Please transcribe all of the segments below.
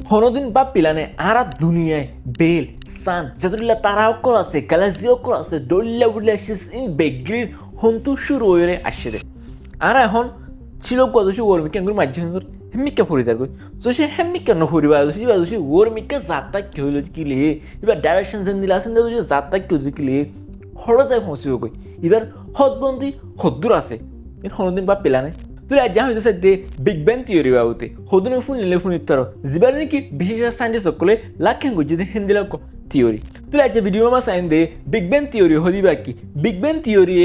হনদিন বা পিলানে আরা দুনিয়ায় বেল সান যেতুল্লা তারা অকল আছে গ্যালাক্সি অকল আছে দল্লা উল্লা শিস ইন বেগলির হন্তু শুরু হয়ে আসছে দে আর এখন ছিল কত সে ওরমিকা এগুলো মাঝে হেমিকা ফুরি যার কই তো সে হেমিকা নফুরিবা যদি বাজুসি ওরমিকা যাত্রা কি হইল কিলে এবার ডাইরেকশন যেন দিলা আছেন যদি যাত্রা কি হইল কিলে হড় যায় পৌঁছিব কই এবার হদবন্দি হদ্দুর আছে হনদিন বা পিলানে তুই আজ হয়তো সাথে বিগ ব্যাং থিওরি বাবুতে হদুনে ফোন নিলে ফোন ইত্যার যিবার নাকি বিশেষ সাইন্টিস্ট সকলে লাখেন যদি হিন্দিলা থিওরি তুই আজ ভিডিও মা সাইন দে বিগ ব্যাং থিওরি হদিবা কি বিগ ব্যাং থিওরি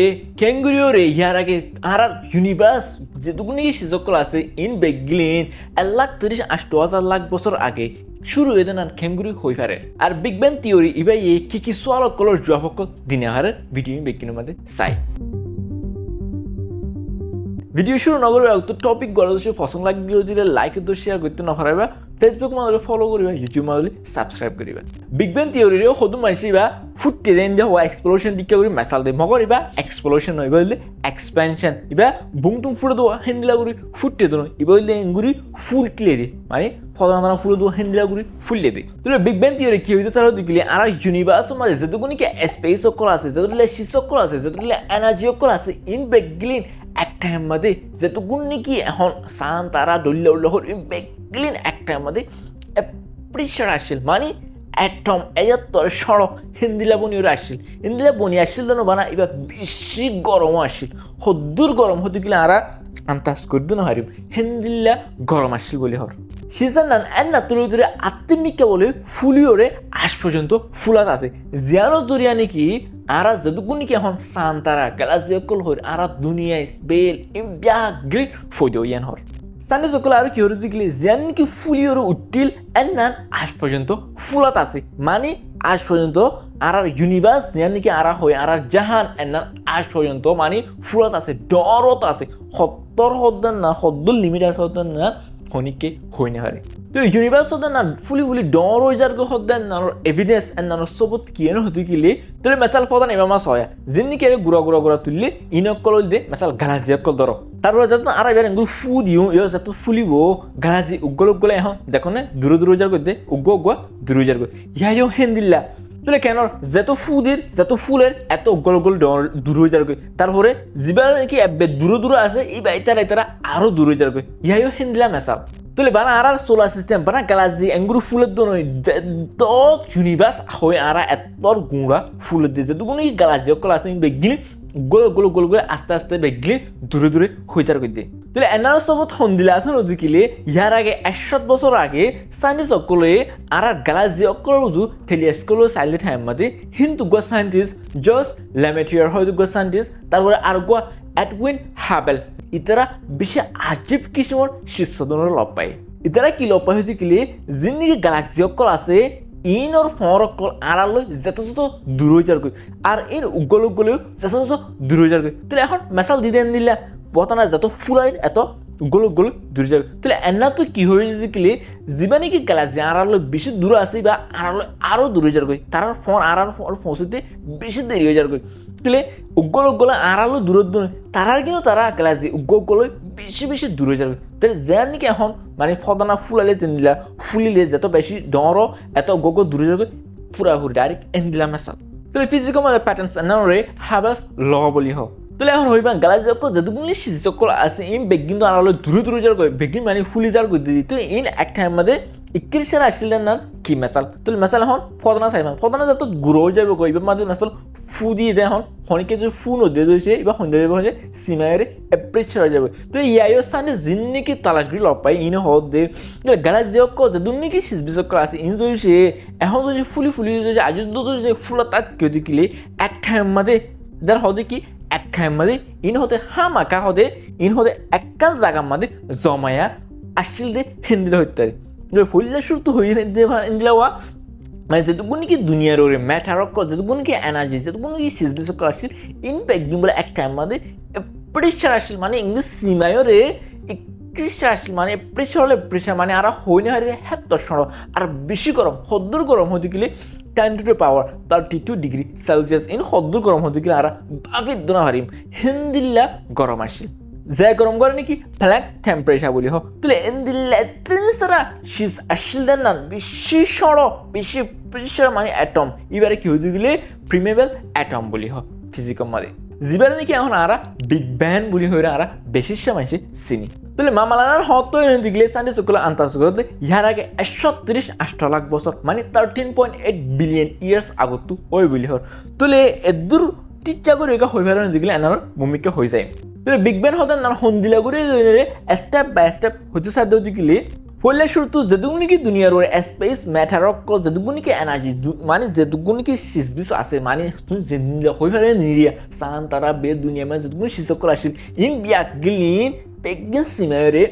কেঙ্গুরিও রে ইয়ার আগে আর ইউনিভার্স যেটুকু নাকি সকল আছে ইন বেগলিন 1,38,000 বছর আগে শুরু হয়ে দেন খেঙ্গুরি হয়ে পারে আর বিগ ব্যাং থিওরি ইবাই কি সোয়াল কলর জবাব দিনে হারের ভিডিও বেগিনের মধ্যে চাই ভিডিও শুরু নগর তো টপিক গড়ে পছন্দ লাগবে দিলে লাইক তো শেয়ার করতে না পারবা ফেসবুক মাদলে ফলো করিবা ইউটিউব মাদলে সাবস্ক্রাইব করিবা বিগ ব্যাং থিওরিরে সদু মাইছিবা ফুটতে দেন দিয়া হওয়া এক্সপ্লোশন দিকে করি মেসাল দে মগরিবা এক্সপ্লোশন হইবা বললে এক্সপেনশন ইবা বুংতুম ফুটে দেওয়া হেন্দিলা করি ফুটতে দেন ইবা বললে এঙ্গুরি ফুল ক্লিয়ে দে মানে ফদানা ফুলে দেওয়া হেন্দিলা করি ফুললে দে তুই বিগ ব্যাং থিওরি কি হইতো তারা দিলে আর ইউনিভার্স মাঝে যেটুকুনি কি স্পেস অকল আছে যেটুকুলে শিসকল আছে যেটুকুলে এনার্জি অকল আছে ইন বেগলিন একটা মধ্যে যেটুকুন নাকি এখন সান তারা দল্য উল্লহর বেগলিন একটা মধ্যে প্রেশার আসছিল মানে অ্যাটম এজাত্তর সড়ক হিন্দিলা বনিও আসছিল হিন্দিলা বনি আসছিল যেন বানা এবার বেশি গরমও আসছিল হদ্দুর গরম হতে গেলে আরা আন্তাজ করতে না হারিব হিন্দিল্লা গরম আসছিল বলে হর সিজন নান এর না তুলে ধরে আত্মিকা বলে ফুলিওরে আজ পর্যন্ত ফুলাত আছে জিয়ানো জরিয়া নাকি আর যেটুকু নাকি এখন সান তারা গ্যালাক্সি অকল হর আর দুনিয়ায় বেল ইম্বিয়া গ্রিট ফইদেও ইয়ান হর সানডে সকল আর কি হরে দেখলে যেন নাকি ফুলিওরে উঠিল এর নান আজ পর্যন্ত ফুলাত আছে মানে আজ পর্যন্ত আর ইউনিভার্স যেন নাকি আর হয় আর জাহান এর নান আজ পর্যন্ত মানে ফুলাত আছে ডরত আছে সত্তর হদ্দান না সদ্দুর লিমিট আছে হদ্দান না হনিকে হই না হারে তো ইউনিভার্স হদ্দান না ফুলি ডর হয়ে যার হদ্দান না এভিডেন্স এর নান সবত কি এনে হতে গেলে তোলে মেসাল ফদান এবার মাস হয় যেন নাকি গুড়া তুললে ইনকল দে মেসাল গ্যালাক্সি অকল ধরো তারপরে যাতে আর এবার এগুলো ফু দিও এবার যাতে ফুলিব গ্যালাক্সি উগ্গল এখন দেখো না দূরে যার করতে উগ্গুয়া দূরে যার করে ইহাইও হেন্দিল্লা তাহলে কেন যত ফুলের এত উগ্গল দূর হয়ে যার তারপরে যিবার নাকি দূরে আছে এই তারা আরো দূর হয়ে যার ইহাইও হেন্দিলা মেসাল তাহলে বানা আর সোলার সিস্টেম বানা গ্যালাক্সি এঙ্গুরু ফুলের দোনো তো ইউনিভার্স হয়ে আর এতর গুঁড়া ফুলের দিয়ে যেটুকু নাকি গ্যালাক্সি অকল আছে বেগিনি গোল করে আস্তে বেগলি দূরে হয়ে যার দিয়ে তাহলে এনার সবত সন্দিলা আছে নদীকিলে ইয়ার আগে 100 বছর আগে সাইন্টিস্ট সকলে আর গ্যালাক্সি অকল রুজু টেলিস্কোপ চাইলে টাইম মাঝে হিন্দু গো সাইন্টিস্ট জাস্ট ল্যামেটিয়ার হয়তো গো সাইন্টিস্ট তারপরে আর গো এডউইন হাবেল ইতারা বেশি আজীব কিছুমান শিষ্যজনের লব পায় ইতারা কি লব পায় হয়েছে কিলে যিনি গ্যালাক্সি অকল আছে ইনর ফর অকল আড়ালৈ যত দূর হয়ে যার আর ইন উগ্গলেও যত দূর হয়ে যার তাহলে এখন মেসাল দিলা বতানা যত ফুলাই এত উগ্গল দূরে যাবে তাহলে এনা তো কি হয়ে যেতে গেলে যিবা নাকি গ্যালাক্সি আড়ালৈ বেশি দূর আছে বা আড়ালৈ আরও দূর হয়ে যার তার ফোন আড়ার পৌঁছতে বেশি দেরি হয়ে যার তাহলে উগ্গল আড়ালৈ দূরত তারার কিন্তু তারা গ্যালাক্সি উগ্গল বেশি দূর হয়ে যাবে তাহলে যেন নাকি এখন মানে ফদানা ফুলালে যেনিলা ফুলিলে যত বেশি ডর এত উগ্গল দূরে যাবে পুরাপুরি ডাইরেক্ট এনদিলা মেসাল তাহলে ফিজিক্যাল মানে প্যাটার্নস এনারে হাবাস ল বলি হোক তাহলে এখন হইবা গ্যালাক্সি অকল যেটুকুনি শিসকল আছে ইন বেগিন তো আড়ালৈ দূরে যার বেগিন মানে ফুলি যার করে দিই তো ইন এক টাইম মধ্যে 21 আসছিলেন না কি মেসাল তাহলে মেসাল এখন ফদনা চাইবান ফদনা যত গুঁড়ো যাবে এবার মাঝে মেসাল ফু দিয়ে দেয় এখন হনিকে যদি ফু নদীয়ে যাইছে এবার সন্ধ্যা যাবে হচ্ছে সিমাইরে এপ্রেচার হয়ে যাবে তো ইয়াইও স্থানে যিন নাকি তালাশ করে লগ পাই ইন হত দে গ্যালাক্সি অকল যেটুকুন নাকি শিসকল আছে ইন যদি এখন যদি ফুলি যদি আজ যদি ফুলা তাত কেউ দেখিলে এক টাইম মধ্যে যার হতে কি এক টাইম মধ্যে ইন হতে হামাকা হতে ইন হতে একটা জায়গার মধ্যে জমায়া আসছিল দে হিন্দিলা হইতে পারে ফুললে শুরু তো হয়ে হিন্দিলা হওয়া মানে যেটুকু নাকি দুনিয়ার ওরে ম্যাটার অকল যেটুকু নাকি এনার্জি যেটুকু নাকি শিসকল আসছিল ইন বেগিন বলে এক টাইম মধ্যে প্রেশার আসছিল মানে ইংলিশ সিমায়রে প্রেশার আসছিল মানে প্রেশার হলে প্রেশার মানে আর হইনে হারি হেত্ত সড়ক আর বেশি গরম হদ্দুর গরম হতে গেলে 10 to the power 32 degree celsius in হদ্দুর গরম হতে গেলে আর বাবিদ দোনা হারিম হিন্দিল্লা গরম আসছিল যে গরম করে নাকি ফ্ল্যাগ টেম্পারেচার বলি হ তুলে এন্দিলে এত্রিনিসরা শিস আসিলদের নাম বেশি সড়ো বেশি প্রেসার মানে অ্যাটম এবারে কি হয়ে গেলে প্রিমেবল অ্যাটম বলি হ ফিজিক্স মাঝে যেবারে নাকি এখন আরা বিগ ব্যাং বলি হয়ে আরা বেশি সময় চিনি তাহলে মামালানার হতো দিগলে সানডে সকল আন্তাজ করতে ইয়ার আগে 138 লাখ বছর মানে 13.8 বিলিয়ন ইয়ার্স আগত ওই বলি হর তাহলে এদূর টিচ্চা করে হয়ে ফেলানো দিগলে এনার ভূমিকা হয়ে যায় তাহলে বিগ ব্যাং হতে না হন্দিলা করে স্টেপ বাই স্টেপ হচ্ছে সাধ্য দিগলে পড়লে শুরু যেটুকুনিকি দুনিয়ার ওর স্পেস ম্যাটারক যেটুকুনিকি এনার্জি মানে যেটুকুনিকি সিসবিস আছে মানে হয়ে ফেলে নিরিয়া সান তারা বে দুনিয়া মানে যেটুকুনি সিসকল আসছিল ইন বিয়াক গিলিন পেগিন সিমারে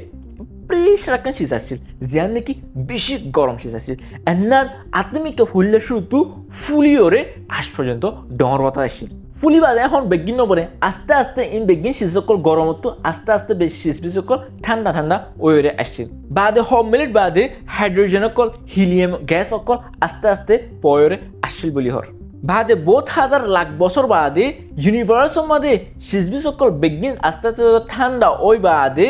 প্রেসারাকান সিস আসছিল যার নাকি বেশি গরম সিস আসছিল এনার আত্মিকা হইলে শুরু ফুলিওরে আজ পর্যন্ত ডর বাতা আসছিল ফুলি বাদে এখন বেগিন নপরে আস্তে আস্তে ইন বেগিন সিসকল গরম হতো আস্তে আস্তে বেশি সিসবিসকল ঠান্ডা ঠান্ডা ওইরে আসছিল বাদে সব মিনিট বাদে হাইড্রোজেন অকল হিলিয়াম গ্যাস অকল আস্তে আস্তে পয়রে আসছিল বলি হর বাদে বহুত হাজার লাখ বছর বাদে ইউনিভার্সের মধ্যে সিসবিসকল বেগিন আস্তে আস্তে ঠান্ডা ওই বাদে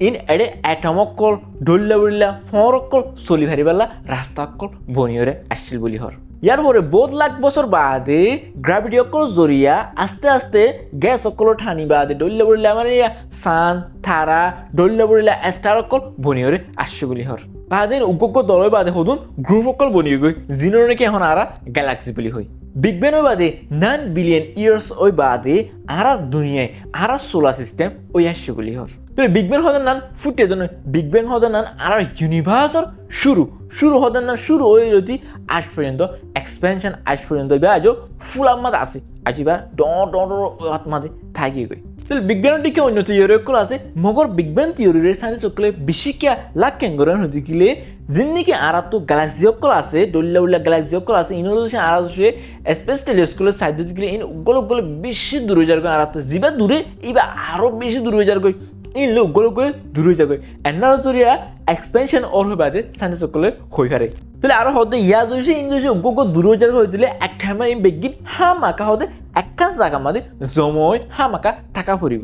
ইন এডে অ্যাটম অকল ডল্লা বল্লা ফর অকল চলি ভারিবাল্লা রাস্তা অকল বনিয়রে আসছিল বলি হর ইয়ার পরে বহুত লাখ বছর বাদে গ্রাভিটি অকল জরিয়া আস্তে আস্তে গ্যাস অকল ঠানি বাদে ডল্লা বল্লা মানে সান থারা ডল্লা বল্লা স্টার অকল বনিয়রে আসছে বলি হর বাদে উগ্র দলের বাদে হদুন গ্রুপ অকল বনিয়ে গই জিনোর নাকি এখন আরা গ্যালাক্সি বলি হয় বিগ ব্যাং ওই বাদে 9 বিলিয়ন ইয়ার্স ওই বাদে আরা দুনিয়ায় আরা সোলার সিস্টেম ওই আসছে বলি হর তবে বিগ ব্যাং হদের নান ফুটে দেন বিগ ব্যাং হদের নান আর ইউনিভার্সর শুরু হদের নান শুরু ওই রতি আজ পর্যন্ত এক্সপেনশন আজ পর্যন্ত আজও ফুল আমাদ আছে আজিবা মাঝে থাকি গই তাহলে বিজ্ঞানের দিকে অন্য থিওরিকল আছে মগর বিজ্ঞান থিওরির সাইন্স সকলে বেশিকা লাখ কেঙ্গরেন হতে গেলে যিনি আরা তো গ্যালাক্সি অকল আছে ডল্লা উল্লা গ্যালাক্সি অকল আছে ইনর আরা স্পেস টেলিস্কোপের সাইড দিতে গেলে ইন ওগুলো বেশি দূরে যার গই আরা তো যিবা দূরে ইবা আরো বেশি দূরে যার গই ইন লোক করে দূরে যাবে এনার জরিয়া এক্সপেনশন ওর হয়ে বাদে সাইন্স সকলে হয়ে পারে তাহলে আরো হতে ইয়া যদি ইংলিশে উগ্র দূরে যার হয়ে দিলে একটা সময় বেগিন হামাকা হতে একটা জায়গা মাঝে জময় হামাকা টাকা ফুরিব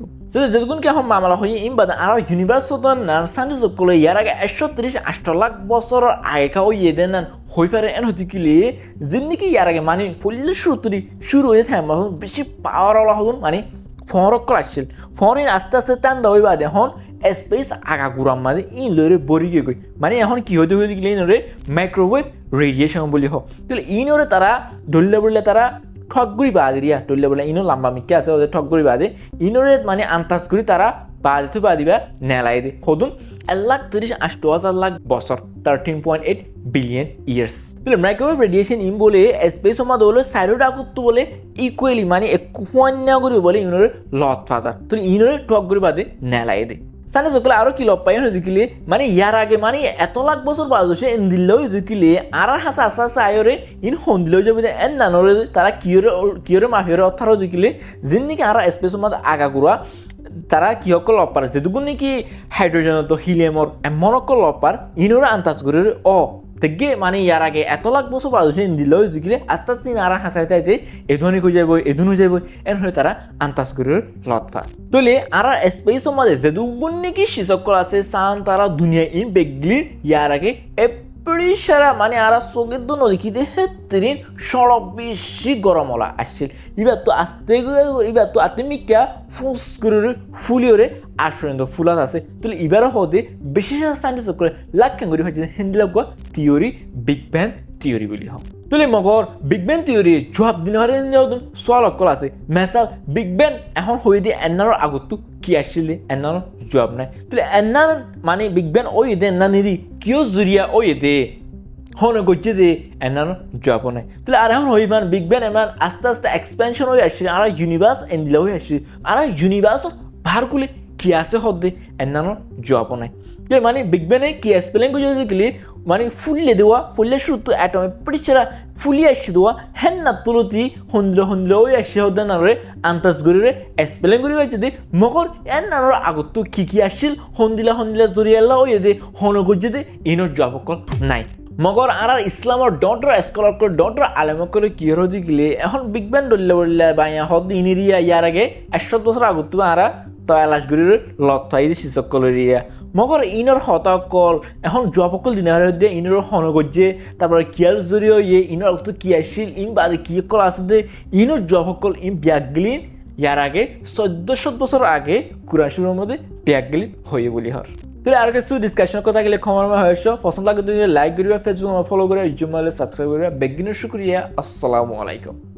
যেগুনকে এখন মামলা হয়ে ইম বাদে আর ইউনিভার্স নান সাইন্স সকলে ইয়ার আগে 138 লাখ বছর আগে ওই এদের নান হয়ে পারে এন হতে গেলে যিনি ইয়ার আগে মানে ফুললে শুরু হয়ে থাকে বেশি পাওয়ার ওলা হন মানে ফরকল আসছিল ফরিন আস্তে আস্তে ঠান্ডা হয়ে বাদে এখন স্পেস আগা গুড়াম মানে ইন লরে বরিকে গই মানে এখন কি হতে হয়ে গেলে ইনরে মাইক্রোওয়েভ রেডিয়েশন বলি হোক তাহলে ইনরে তারা ডল্লা বললে তারা ঠকগুড়ি বাদে রিয়া ডল্লা বলে ইনো লম্বা মিকে আছে ওদের ঠকগুড়ি বাদে ইনরে মানে আন্তাজ করি তারা বাদিতে বাদিবা নেলাই দে হদুন 1,38,000 লাখ বছর 13.8 বিলিয়ন ইয়ার্স তাহলে মাইক্রোওয়েভ রেডিয়েশন ইম বলে স্পেস মধ্যে হলো সাইরোড আকত্ত বলে ইকুয়ালি মানে একুয়ান্যা করে বলে ইনরে লত ফাজার তাহলে ইনরে ঠকগুড়ি বাদে নেলাই দে সানে সকলে আরো কি লব পাই দেখিলে মানে ইয়ার আগে মানে এত লাখ বছর বাদ হচ্ছে এন দিল্লেও দেখিলে আর হাসা আস্তে আস্তে আয়রে ইন হন্দিলেও যাবে এন নানরে তারা কিয়রে মাফিয়রে অর্থারও দেখিলে যিনি নাকি আর স্পেসের মধ্যে আগা গুড়া তারা কি অকল লব পারে যেটুকু নাকি হাইড্রোজেন তো হিলিয়ামর এমন অকল লব পার ইনরে আন্তাজ করে তেগে মানে ইয়ার আগে এত লাখ বছর বাদ হচ্ছে দিলেও দেখিলে আস্তে আস্তে আর হাসাই তাইতে এধনিক হয়ে যাবো এধুন হয়ে যাবো এন হয়ে তারা আন্তাজ করে লতফা তলে আর স্পেসের মধ্যে যেটুকু নাকি শিসকল আছে সান তারা দুনিয়া ইন বেগলি ইয়ার আগে সারা মানে আর চোখের তো নদীখিতে হেতরিন সড়ক বেশি গরম হলা আসছিল এবার তো আস্তে এবার তো আত্মিকা ফুস করে ফুলিওরে আজ পর্যন্ত ফুলাত আছে তাহলে এবারও হতে বেশি সাইন্টিস্ট করে লাখ করে হয়েছে হিন্দি লাভ থিওরি বিগ ব্যাং থিওরি বলি হোক তাহলে মগর বিগ ব্যাং থিওরি জবাব দিন হারে সোয়াল অকল আছে মেসাল বিগ ব্যাং এখন হয়ে দিয়ে এনার আগত কি আসছিল এনার জবাব নাই তাহলে এনার মানে বিগ ব্যাং ওই দে এনানিরি কিয় জুরিয়া ওই দে হন গজ্জে দে এনার জবাব নাই তাহলে আর এখন হই মান বিগ ব্যাং এমন আস্তে আস্তে এক্সপেনশন হয়ে আসছে আর ইউনিভার্স এন্ডিলা হয়ে আসছে আর ইউনিভার্স ভার করলে কি আছে হদে এনার জবাব নাই মানে বিগ ব্যাংয়ে কি স্পেলিং করে দেখলে মানে ফুললে দেওয়া ফুললে শুধু অ্যাটমে পিছাড়া ফুলি আসছে দেওয়া হেন না তুলতি হন্দিলে ওই আসছে হদে নারে আন্তাজ করে স্পেলিং করে হয়েছে দে মগর এন নানোর আগত কি আসছিল হন্দিলা জরিয়াল্লা ওই দে হন গজ্জে দে ইনোর জবাব নাই মগর আর ইসলামর ডটর স্কলার করে ডটর আলেম করে কি হতে গেলে এখন বিগ ব্যাং ডল্লা বাইয়া হদ ইনিরিয়া ইয়ার আগে 100 বছর আগত আরা তয়ালাশগুৰিৰ লথাই দি চিচকলৰিয়া মগৰ ইনৰ হতাকল এখন যোৱাপকল দিনাৰ দিয়ে ইনৰ সনগজ্যে তাৰপৰা কিয়াল জৰিয় ইনৰ অক্ত কি আছিল ইন বাদে কি কল আছে দে ইনৰ যোৱাপকল ইন ব্যাগলিন ইয়ার আগে 1400 বছর আগে কুরআন শরীফের মধ্যে ব্যাগলিন হয়ে বলি হর তাহলে আর কিছু ডিসকাশনের কথা গেলে ক্ষমার হয়েছ পছন্দ লাগে লাইক করিবা ফেসবুক ফলো করিবা ইউটিউব সাবস্ক্রাইব করিবা বেগিনের শুক্রিয়া আসসালামু আলাইকুম